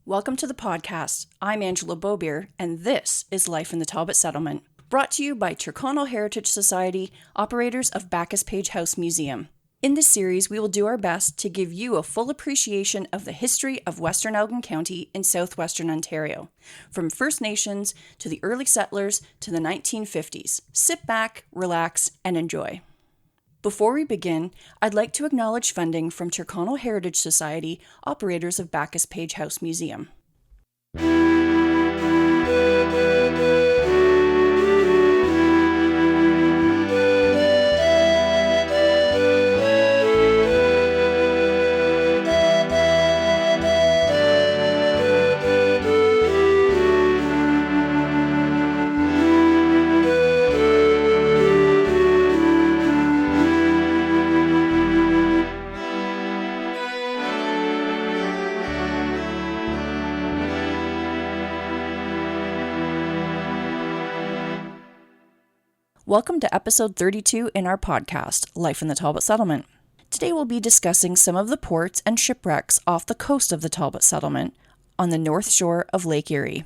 Welcome to the podcast. I'm Angela Bobier, and this is Life in the Talbot Settlement, brought to you by Tyrconnell Heritage Society, operators of Backus-Page House Museum. In this series, we will do our best to give you a full appreciation of the history of Western Elgin County in southwestern Ontario, from First Nations to the early settlers to the 1950s. Sit back, relax, and enjoy. Before we begin, I'd like to acknowledge funding from Tyrconnell Heritage Society, operators of Backus-Page House Museum. Welcome to episode 32 in our podcast, Life in the Talbot Settlement. Today we'll be discussing some of the ports and shipwrecks off the coast of the Talbot Settlement on the north shore of Lake Erie.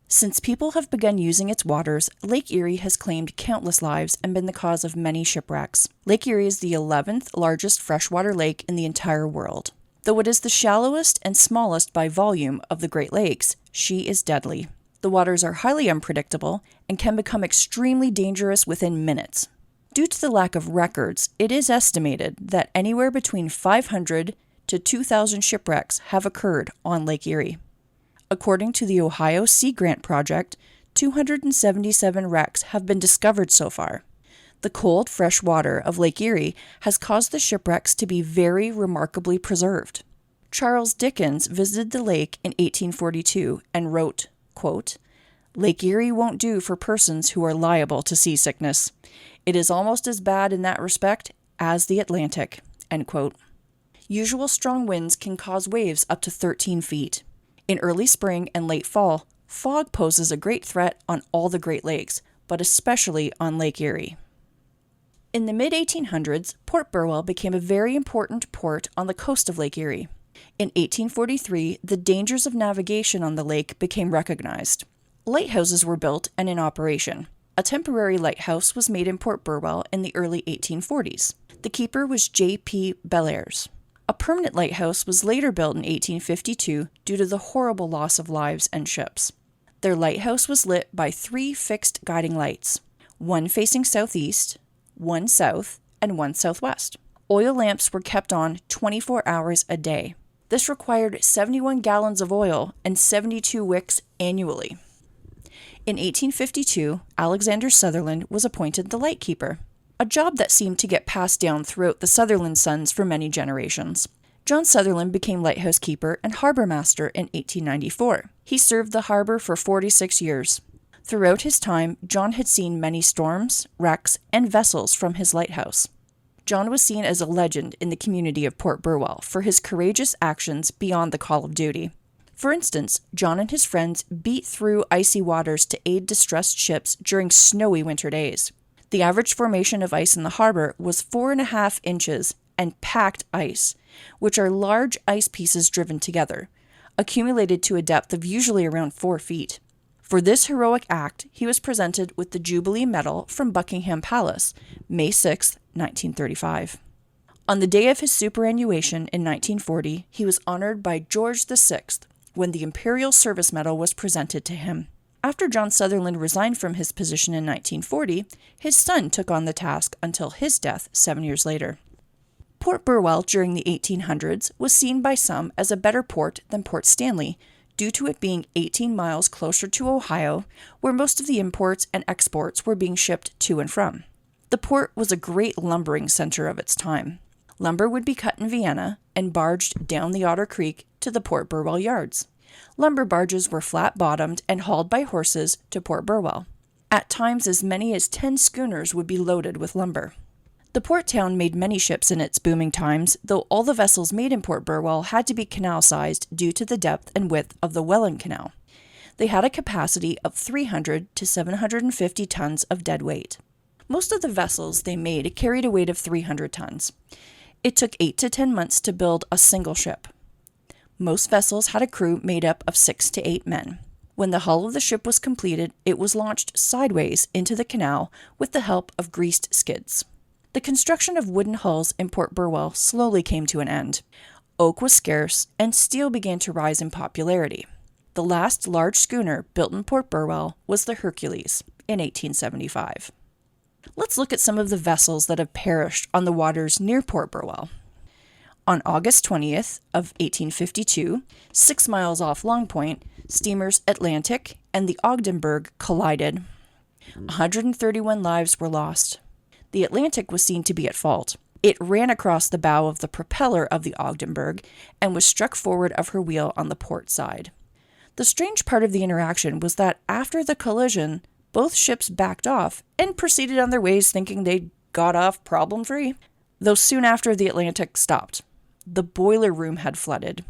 Since people have begun using its waters, Lake Erie has claimed countless lives and been the cause of many shipwrecks. Lake Erie is the 11th largest freshwater lake in the entire world. Though it is the shallowest and smallest by volume of the Great Lakes, she is deadly. The waters are highly unpredictable and can become extremely dangerous within minutes. Due to the lack of records, it is estimated that anywhere between 500 to 2,000 shipwrecks have occurred on Lake Erie. According to the Ohio Sea Grant Project, 277 wrecks have been discovered so far. The cold, fresh water of Lake Erie has caused the shipwrecks to be very remarkably preserved. Charles Dickens visited the lake in 1842 and wrote, quote, "Lake Erie won't do for persons who are liable to seasickness. It is almost as bad in that respect as the Atlantic." End quote. Usual strong winds can cause waves up to 13 feet. In early spring and late fall, fog poses a great threat on all the Great Lakes, but especially on Lake Erie. In the mid-1800s, Port Burwell became a very important port on the coast of Lake Erie. In 1843, the dangers of navigation on the lake became recognized. Lighthouses were built and in operation. A temporary lighthouse was made in Port Burwell in the early 1840s. The keeper was J.P. Bellairs. A permanent lighthouse was later built in 1852 due to the horrible loss of lives and ships. Their lighthouse was lit by 3 fixed guiding lights, one facing southeast, one south, and one southwest. Oil lamps were kept on 24 hours a day. This required 71 gallons of oil and 72 wicks annually. In 1852, Alexander Sutherland was appointed the lightkeeper, a job that seemed to get passed down throughout the Sutherland sons for many generations. John Sutherland became lighthouse keeper and harbor master in 1894. He served the harbor for 46 years. Throughout his time, John had seen many storms, wrecks, and vessels from his lighthouse. John was seen as a legend in the community of Port Burwell for his courageous actions beyond the call of duty. For instance, John and his friends beat through icy waters to aid distressed ships during snowy winter days. The average formation of ice in the harbor was 4.5 inches and packed ice, which are large ice pieces driven together, accumulated to a depth of usually around 4 feet. For this heroic act, he was presented with the Jubilee Medal from Buckingham Palace, May 6, 1935. On the day of his superannuation in 1940, he was honored by George VI when the Imperial Service Medal was presented to him. After John Sutherland resigned from his position in 1940, his son took on the task until his death 7 years later. Port Burwell during the 1800s was seen by some as a better port than Port Stanley, due to it being 18 miles closer to Ohio, where most of the imports and exports were being shipped to and from. The port was a great lumbering center of its time. Lumber would be cut in Vienna and barged down the Otter Creek to the Port Burwell yards. Lumber barges were flat-bottomed and hauled by horses to Port Burwell. At times, as many as 10 schooners would be loaded with lumber. The port town made many ships in its booming times, though all the vessels made in Port Burwell had to be canal-sized due to the depth and width of the Welland Canal. They had a capacity of 300 to 750 tons of dead weight. Most of the vessels they made carried a weight of 300 tons. It took 8 to 10 months to build a single ship. Most vessels had a crew made up of 6 to 8 men. When the hull of the ship was completed, it was launched sideways into the canal with the help of greased skids. The construction of wooden hulls in Port Burwell slowly came to an end. Oak was scarce, and steel began to rise in popularity. The last large schooner built in Port Burwell was the Hercules in 1875. Let's look at some of the vessels that have perished on the waters near Port Burwell. On August 20th of 1852, 6 miles off Long Point, steamers Atlantic and the Ogdenburg collided. 131 lives were lost. The Atlantic was seen to be at fault. It ran across the bow of the propeller of the Ogdenburg and was struck forward of her wheel on the port side. The strange part of the interaction was that after the collision, both ships backed off and proceeded on their ways thinking they'd got off problem-free, though soon after the Atlantic stopped. The boiler room had flooded.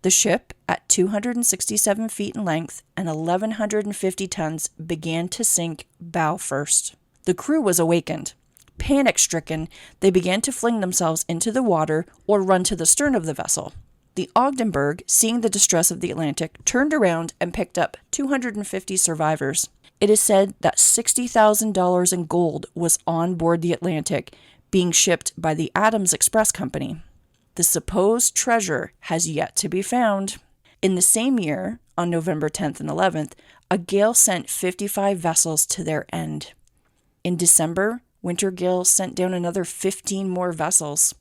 The ship, at 267 feet in length and 1,150 tons, began to sink bow first. The crew was awakened. Panic-stricken, they began to fling themselves into the water or run to the stern of the vessel. The Ogdenburg, seeing the distress of the Atlantic, turned around and picked up 250 survivors. It is said that $60,000 in gold was on board the Atlantic, being shipped by the Adams Express Company. The supposed treasure has yet to be found. In the same year, on November 10th and 11th, a gale sent 55 vessels to their end. In December, winter gales sent down another 15 more vessels.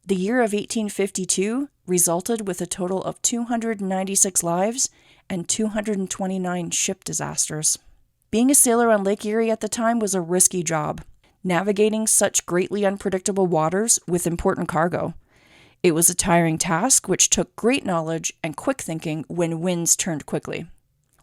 The year of 1852 resulted with a total of 296 lives and 229 ship disasters. Being a sailor on Lake Erie at the time was a risky job, navigating such greatly unpredictable waters with important cargo. It was a tiring task which took great knowledge and quick thinking when winds turned quickly.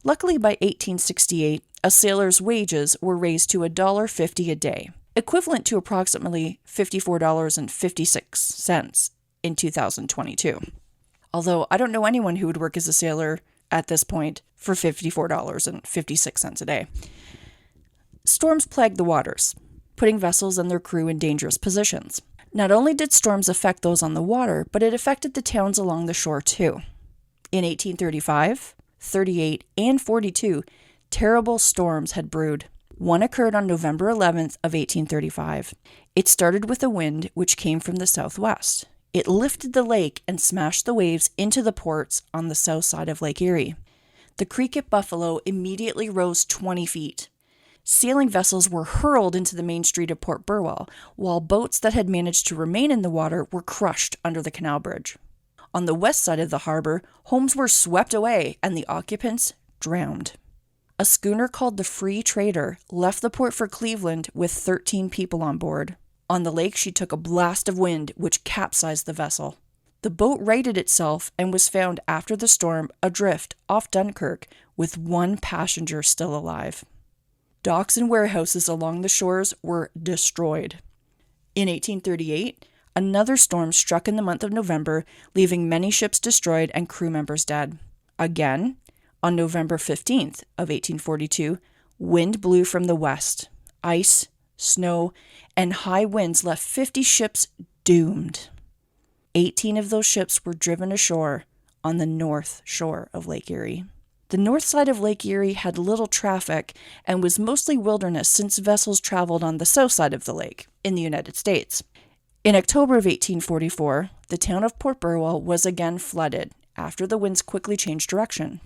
Luckily, by 1868, a sailor's wages were raised to $1.50 a day, equivalent to approximately $54.56 in 2022. Although I don't know anyone who would work as a sailor at this point for $54.56 a day. Storms plagued the waters, putting vessels and their crew in dangerous positions. Not only did storms affect those on the water, but it affected the towns along the shore too. In 1835, 38, and 42, terrible storms had brewed. One occurred on November 11th of 1835. It started with a wind which came from the southwest. It lifted the lake and smashed the waves into the ports on the south side of Lake Erie. The creek at Buffalo immediately rose 20 feet. Sailing vessels were hurled into the main street of Port Burwell, while boats that had managed to remain in the water were crushed under the canal bridge. On the west side of the harbor, homes were swept away and the occupants drowned. A schooner called the Free Trader left the port for Cleveland with 13 people on board. On the lake, she took a blast of wind, which capsized the vessel. The boat righted itself and was found after the storm adrift off Dunkirk with 1 passenger still alive. Docks and warehouses along the shores were destroyed. In 1838, another storm struck in the month of November, leaving many ships destroyed and crew members dead. Again, on November 15th of 1842, wind blew from the west. Ice, snow, and high winds left 50 ships doomed. 18 of those ships were driven ashore on the north shore of Lake Erie. The north side of Lake Erie had little traffic and was mostly wilderness since vessels traveled on the south side of the lake in the United States. In October of 1844, the town of Port Burwell was again flooded after the winds quickly changed direction.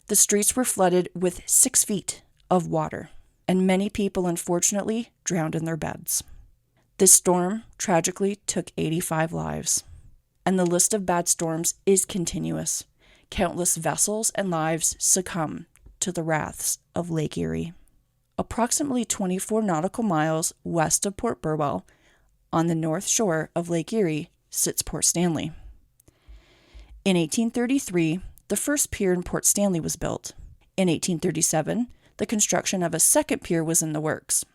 The streets were flooded with 6 feet of water, and many people unfortunately drowned in their beds. This storm tragically took 85 lives, and the list of bad storms is continuous. Countless vessels and lives succumb to the wraths of Lake Erie. Approximately 24 nautical miles west of Port Burwell, on the north shore of Lake Erie, sits Port Stanley. In 1833, the first pier in Port Stanley was built. In 1837, the construction of a second pier was in the works.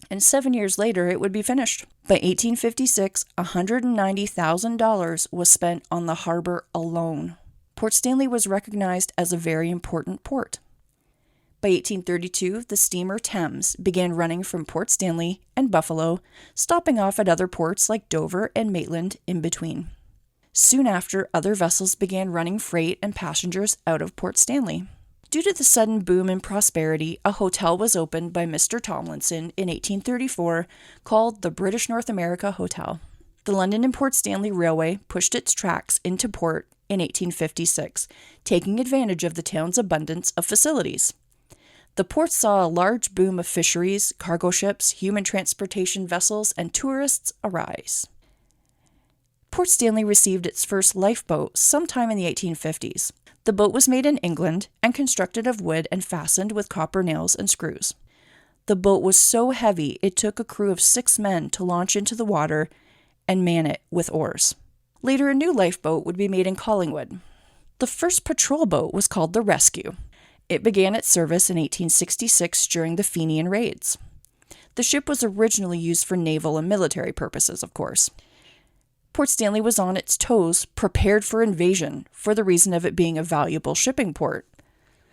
And 7 years later, it would be finished. By 1856, $190,000 was spent on the harbor alone. Port Stanley was recognized as a very important port. By 1832, the steamer Thames began running from Port Stanley and Buffalo, stopping off at other ports like Dover and Maitland in between. Soon after, other vessels began running freight and passengers out of Port Stanley. Due to the sudden boom in prosperity, a hotel was opened by Mr. Tomlinson in 1834 called the British North America Hotel. The London and Port Stanley Railway pushed its tracks into port in 1856, taking advantage of the town's abundance of facilities. The port saw a large boom of fisheries, cargo ships, human transportation vessels, and tourists arise. Port Stanley received its first lifeboat sometime in the 1850s. The boat was made in England and constructed of wood and fastened with copper nails and screws. The boat was so heavy it took a crew of 6 men to launch into the water and man it with oars. Later, a new lifeboat would be made in Collingwood. The first patrol boat was called the Rescue. It began its service in 1866 during the Fenian raids. The ship was originally used for naval and military purposes, of course. Port Stanley was on its toes, prepared for invasion, for the reason of it being a valuable shipping port.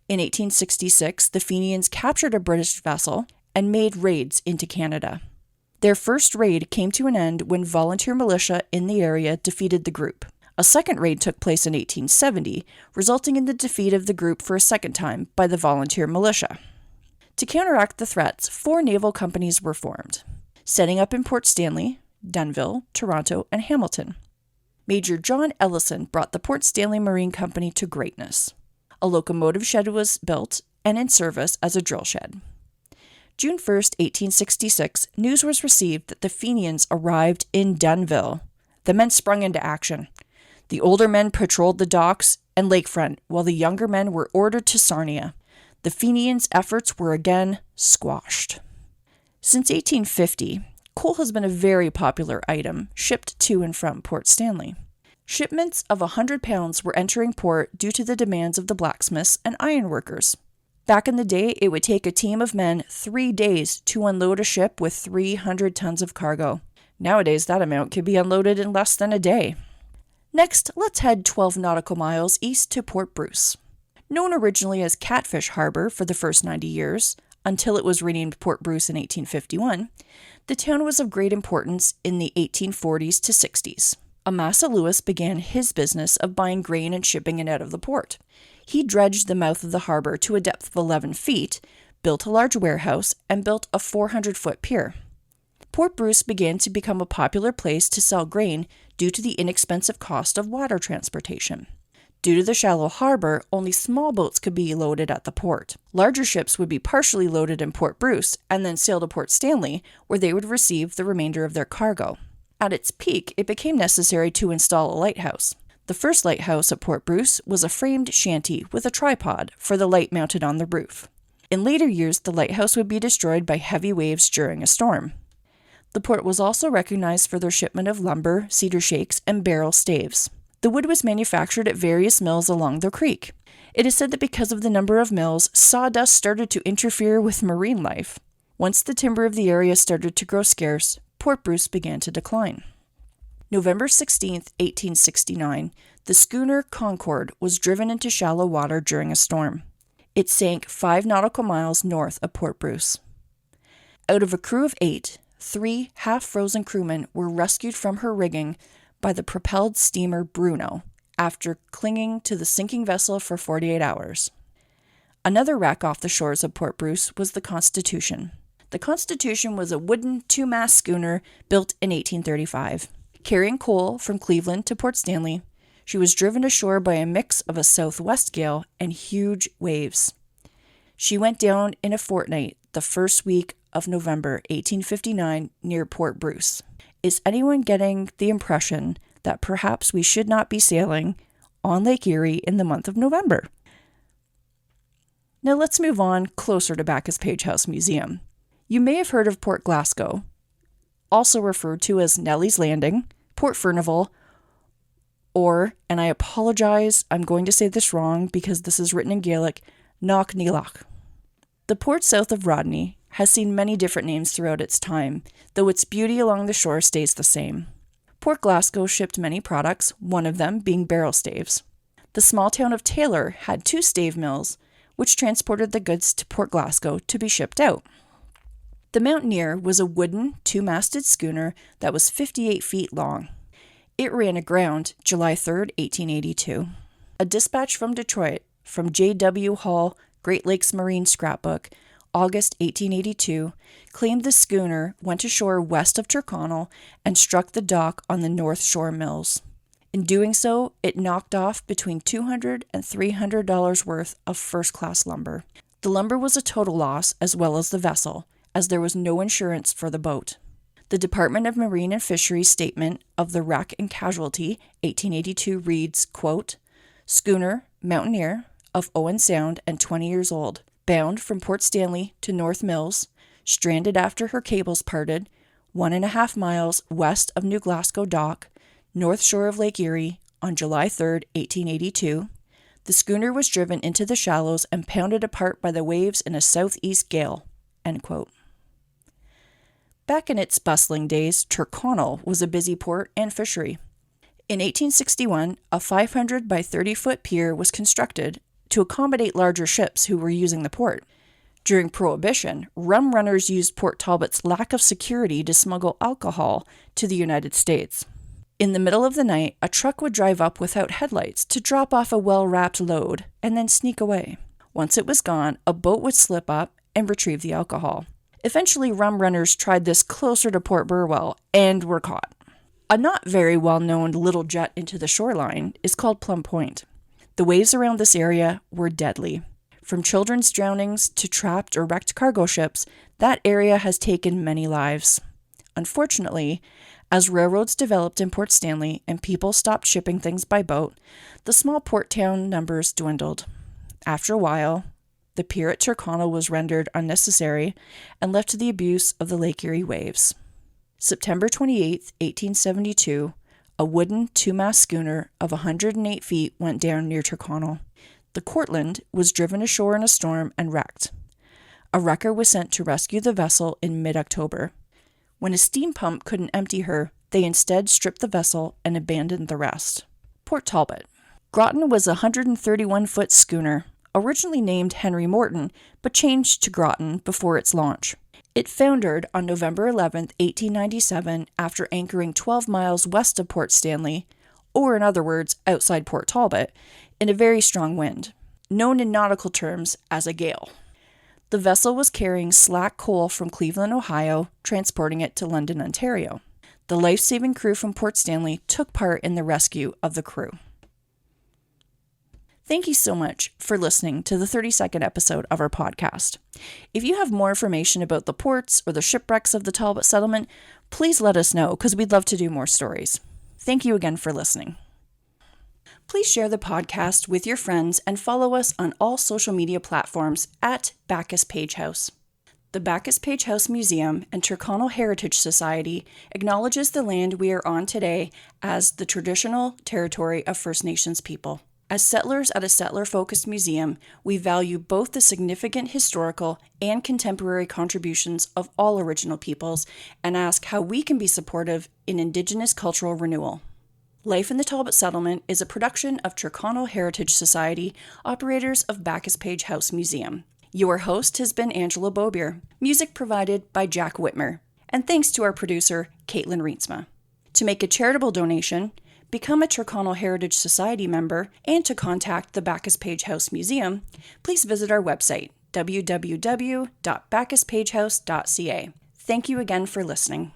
In 1866, the Fenians captured a British vessel and made raids into Canada. Their first raid came to an end when volunteer militia in the area defeated the group. A second raid took place in 1870, resulting in the defeat of the group for a second time by the volunteer militia. To counteract the threats, 4 naval companies were formed, setting up in Port Stanley, Dunnville, Toronto, and Hamilton. Major John Ellison brought the Port Stanley Marine Company to greatness. A locomotive shed was built and in service as a drill shed. June 1, 1866, news was received that the Fenians arrived in Dunnville. The men sprung into action. The older men patrolled the docks and lakefront, while the younger men were ordered to Sarnia. The Fenians' efforts were again squashed. Since 1850, coal has been a very popular item shipped to and from Port Stanley. Shipments of 100 pounds were entering port due to the demands of the blacksmiths and ironworkers. Back in the day, it would take a team of men 3 days to unload a ship with 300 tons of cargo. Nowadays, that amount could be unloaded in less than a day. Next, let's head 12 nautical miles east to Port Bruce. Known originally as Catfish Harbor for the first 90 years, until it was renamed Port Bruce in 1851, the town was of great importance in the 1840s to 60s. Amasa Lewis began his business of buying grain and shipping it out of the port. He dredged the mouth of the harbor to a depth of 11 feet, built a large warehouse, and built a 400-foot pier. Port Bruce began to become a popular place to sell grain due to the inexpensive cost of water transportation. Due to the shallow harbor, only small boats could be loaded at the port. Larger ships would be partially loaded in Port Bruce and then sail to Port Stanley, where they would receive the remainder of their cargo. At its peak, it became necessary to install a lighthouse. The first lighthouse at Port Bruce was a framed shanty with a tripod for the light mounted on the roof. In later years, the lighthouse would be destroyed by heavy waves during a storm. The port was also recognized for their shipment of lumber, cedar shakes, and barrel staves. The wood was manufactured at various mills along the creek. It is said that because of the number of mills, sawdust started to interfere with marine life. Once the timber of the area started to grow scarce, Port Bruce began to decline. November 16, 1869, the schooner Concord was driven into shallow water during a storm. It sank 5 nautical miles north of Port Bruce. Out of a crew of 8, 3 half-frozen crewmen were rescued from her rigging by the propelled steamer Bruno after clinging to the sinking vessel for 48 hours. Another wreck off the shores of Port Bruce was the Constitution. The Constitution was a wooden 2-mast schooner built in 1835. Carrying coal from Cleveland to Port Stanley, she was driven ashore by a mix of a southwest gale and huge waves. She went down in a fortnight the first week of November 1859 near Port Bruce. Is anyone getting the impression that perhaps we should not be sailing on Lake Erie in the month of November? Now let's move on closer to Backus-Page House Museum. You may have heard of Port Glasgow, also referred to as Nellie's Landing, Port Furnival, or, and I apologize, I'm going to say this wrong because this is written in Gaelic, Knockneloch. The port south of Rodney has seen many different names throughout its time, though its beauty along the shore stays the same. Port Glasgow shipped many products, one of them being barrel staves. The small town of Taylor had 2 stave mills, which transported the goods to Port Glasgow to be shipped out. The Mountaineer was a wooden 2-masted schooner that was 58 feet long. It ran aground July 3, 1882. A dispatch from Detroit, from J.W. Hall, Great Lakes Marine Scrapbook, August 1882, claimed the schooner went ashore west of Tyrconnell and struck the dock on the North Shore Mills. In doing so, it knocked off between $200 and $300 worth of first-class lumber. The lumber was a total loss as well as the vessel, as there was no insurance for the boat. The Department of Marine and Fisheries statement of the wreck and casualty, 1882, reads, quote, "Schooner, Mountaineer, of Owen Sound and 20 years old, bound from Port Stanley to North Mills, stranded after her cables parted, 1.5 miles west of New Glasgow Dock, North Shore of Lake Erie, on July 3, 1882. The schooner was driven into the shallows and pounded apart by the waves in a southeast gale." End quote. Back in its bustling days, Tyrconnell was a busy port and fishery. In 1861, a 500 by 30-foot pier was constructed to accommodate larger ships who were using the port. During Prohibition, rum runners used Port Talbot's lack of security to smuggle alcohol to the United States. In the middle of the night, a truck would drive up without headlights to drop off a well-wrapped load and then sneak away. Once it was gone, a boat would slip up and retrieve the alcohol. Eventually, rum runners tried this closer to Port Burwell and were caught. A not very well-known little jet into the shoreline is called Plum Point. The waves around this area were deadly. From children's drownings to trapped or wrecked cargo ships, that area has taken many lives. Unfortunately, as railroads developed in Port Stanley and people stopped shipping things by boat, the small port town numbers dwindled. After a while, the pier at Tyrconnell was rendered unnecessary and left to the abuse of the Lake Erie waves. September 28, 1872, a wooden two-mast schooner of 108 feet went down near Tyrconnell. The Cortland was driven ashore in a storm and wrecked. A wrecker was sent to rescue the vessel in mid-October. When a steam pump couldn't empty her, they instead stripped the vessel and abandoned the rest. Port Talbot. Groton was a 131-foot schooner, originally named Henry Morton, but changed to Groton before its launch. It foundered on November 11, 1897, after anchoring 12 miles west of Port Stanley, or in other words, outside Port Talbot, in a very strong wind, known in nautical terms as a gale. The vessel was carrying slack coal from Cleveland, Ohio, transporting it to London, Ontario. The life-saving crew from Port Stanley took part in the rescue of the crew. Thank you so much for listening to the 32nd episode of our podcast. If you have more information about the ports or the shipwrecks of the Talbot settlement, please let us know because we'd love to do more stories. Thank you again for listening. Please share the podcast with your friends and follow us on all social media platforms at Backus-Page House. The Backus-Page House Museum and Tyrconnell Heritage Society acknowledges the land we are on today as the traditional territory of First Nations people. As settlers at a settler-focused museum, we value both the significant historical and contemporary contributions of all original peoples and ask how we can be supportive in Indigenous cultural renewal. Life in the Talbot Settlement is a production of Tyrconnell Heritage Society, operators of Backus-Page House Museum. Your host has been Angela Bobier. Music provided by Jack Witmer. And thanks to our producer, Katlyn Reintsma. To make a charitable donation, become a Tyrconnell Heritage Society member, and to contact the Backus-Page House Museum, please visit our website, www.backuspagehouse.ca. Thank you again for listening.